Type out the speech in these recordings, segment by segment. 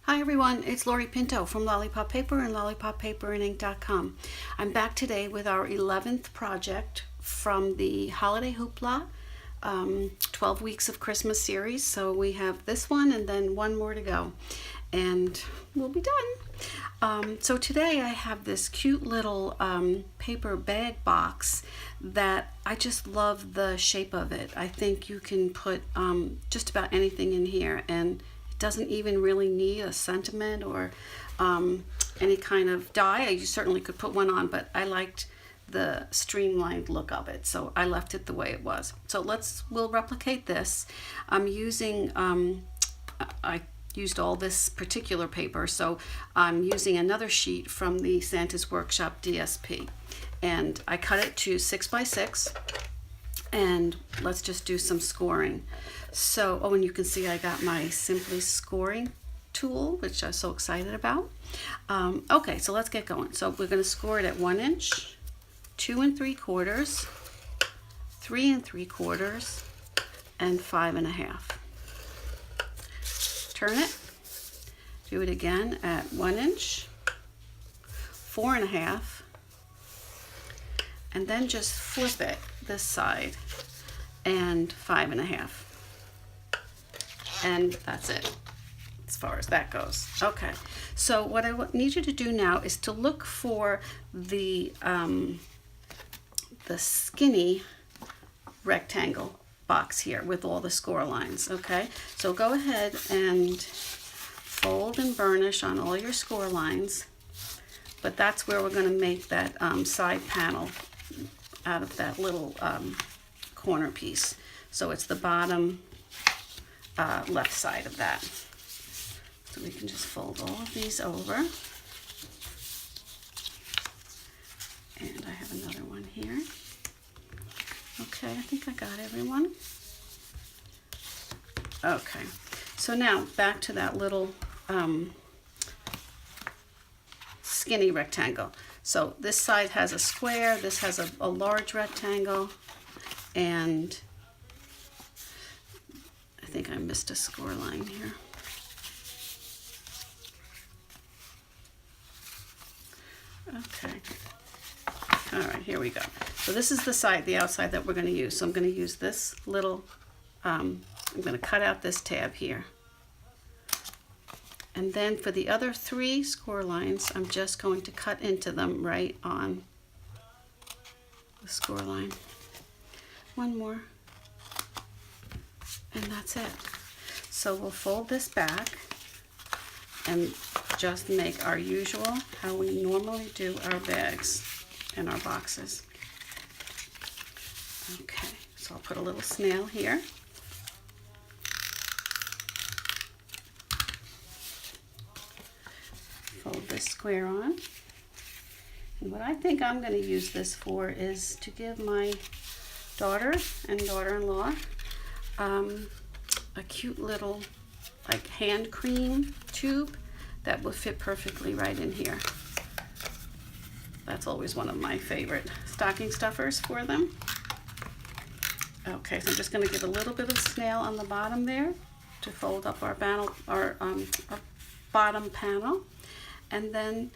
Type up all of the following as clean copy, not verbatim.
Hi everyone, it's Lori Pinto from Lollipop Paper and LollipopPaperandInk.com. I'm back today with our 11th project from the Holiday Hoopla 12 Weeks of Christmas series. So we have this one and then one more to go and we'll be done. So today I have this cute little paper bag box that I just love the shape of it. I think you can put just about anything in here, and it doesn't even really need a sentiment or any kind of die. You certainly could put one on, but I liked the streamlined look of it, so I left it the way it was. So we'll replicate this. I'm using I used all this particular paper, so I'm using another sheet from the Santa's Workshop DSP, and I cut it to 6 by 6, and let's just do some scoring. So, oh, and you can see I got my Simply scoring tool, which I'm so excited about. Okay, so let's get going. So we're going to score it at 1 inch, 2 3/4, 3 3/4, and 5 1/2. Turn it, do it again at 1 inch, 4 1/2, and then just flip it this side and 5 1/2. And that's it as far as that goes. Okay, so what I need you to do now is to look for the skinny rectangle box here with all the score lines. Okay, so go ahead and fold and burnish on all your score lines, but that's where we're going to make that side panel out of that little corner piece. So it's the bottom left side of that. So we can just fold all of these over. And I have another one here. Okay, I think I got everyone. Okay, so now back to that little skinny rectangle. So this side has a square, this has a large rectangle, and I think I missed a score line here. Okay. All right, here we go. So this is the side, the outside that we're going to use. So I'm going to use this little, I'm going to cut out this tab here. And then for the other 3 score lines, I'm just going to cut into them right on the score line. One more. And that's it. So we'll fold this back and just make our usual, how we normally do our bags and our boxes. Okay, so I'll put a little snail here. Fold this square on. And what I think I'm going to use this for is to give my daughter and daughter-in-law a cute little like hand cream tube that will fit perfectly right in here. That's always one of my favorite stocking stuffers for them. Okay, so I'm just going to give a little bit of snail on the bottom there to fold up our panel, our bottom panel, and then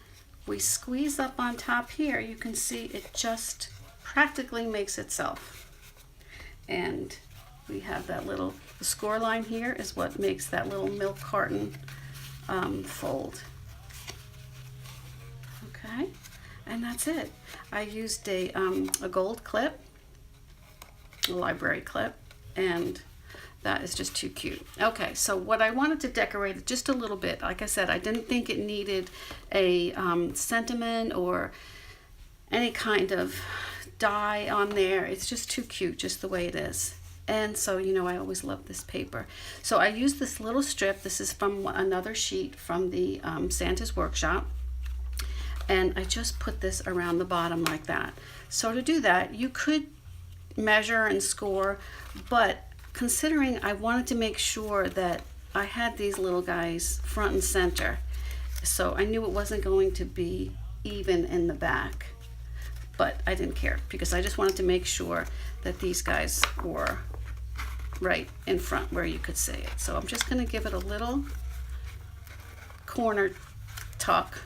we squeeze up on top here. You can see it just practically makes itself, and we have that little, the score line here is what makes that little milk carton fold. Okay, and that's it. I used a gold clip, a library clip, and that is just too cute. Okay, so what I wanted to decorate it just a little bit, like I said, I didn't think it needed a sentiment or any kind of die on there. It's just too cute just the way it is. And so, you know, I always love this paper. So I used this little strip. This is from another sheet from the Santa's Workshop. And I just put this around the bottom like that. So to do that, you could measure and score, but considering I wanted to make sure that I had these little guys front and center, so I knew it wasn't going to be even in the back, but I didn't care because I just wanted to make sure that these guys were right in front where you could see it. So I'm just going to give it a little corner tuck,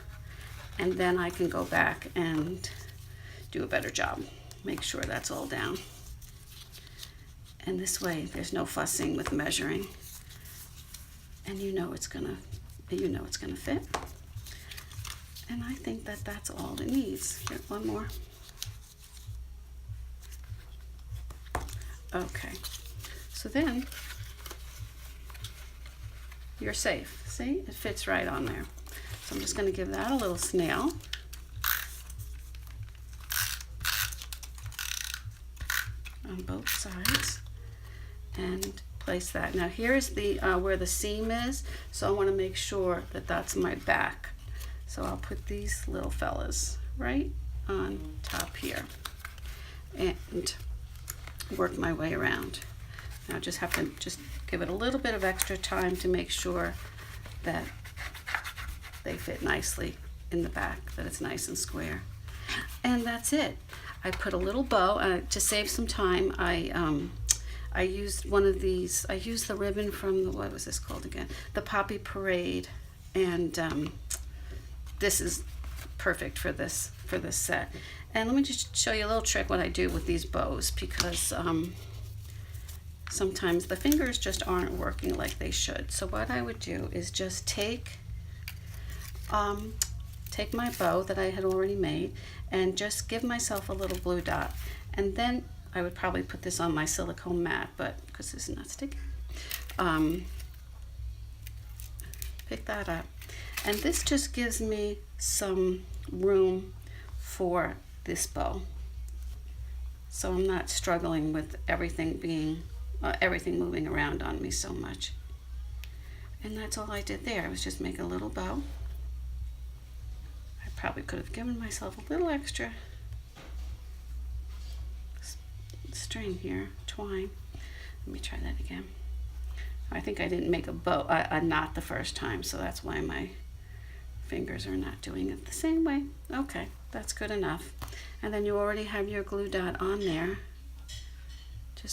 and then I can go back and do a better job. Make sure that's all down. And this way there's no fussing with measuring. And you know it's gonna fit. And I think that that's all it needs. Get one more. Okay, so then you're safe. See, it fits right on there. So I'm just going to give that a little snail. On both sides. And place that. Now here's the where the seam is, so I want to make sure that that's my back. So I'll put these little fellas right on top here and work my way around. Now I just have to give it a little bit of extra time to make sure that they fit nicely in the back, that it's nice and square. And that's it. I put a little bow to save some time. I used one of these. I used the ribbon from the, what was this called again? The Poppy Parade, and this is perfect for this set. And let me just show you a little trick what I do with these bows, because sometimes the fingers just aren't working like they should. So what I would do is just take my bow that I had already made and just give myself a little glue dot, and then I would probably put this on my silicone mat, but because this is not sticky, pick that up. And this just gives me some room for this bow, so I'm not struggling with everything moving around on me so much. And that's all I did there. I was just make a little bow. I probably could have given myself a little extra string here, twine. Let me try that again. I think I didn't make a knot the first time, so that's why my fingers are not doing it the same way. Okay, that's good enough. And then you already have your glue dot on there. You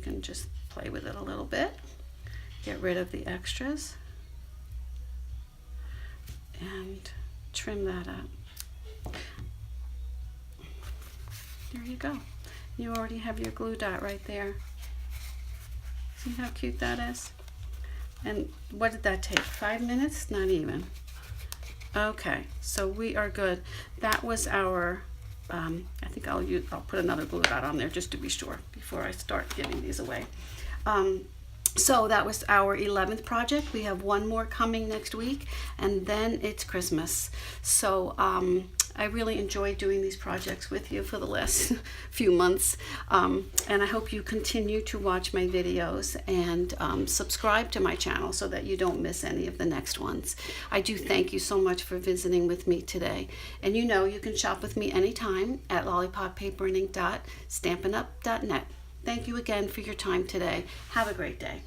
can just play with it a little bit, get rid of the extras, and trim that up. There you go. You already have your glue dot right there. See how cute that is? And what did that take? 5 minutes? Not even. Okay, so we are good. That was our, I think I'll put another glue dot on there just to be sure before I start giving these away. So that was our 11th project. We have one more coming next week, and then it's Christmas. So I really enjoyed doing these projects with you for the last few months. And I hope you continue to watch my videos and subscribe to my channel so that you don't miss any of the next ones. I do thank you so much for visiting with me today. And you know you can shop with me anytime at lollipoppaperandink.stampinup.net. Thank you again for your time today. Have a great day.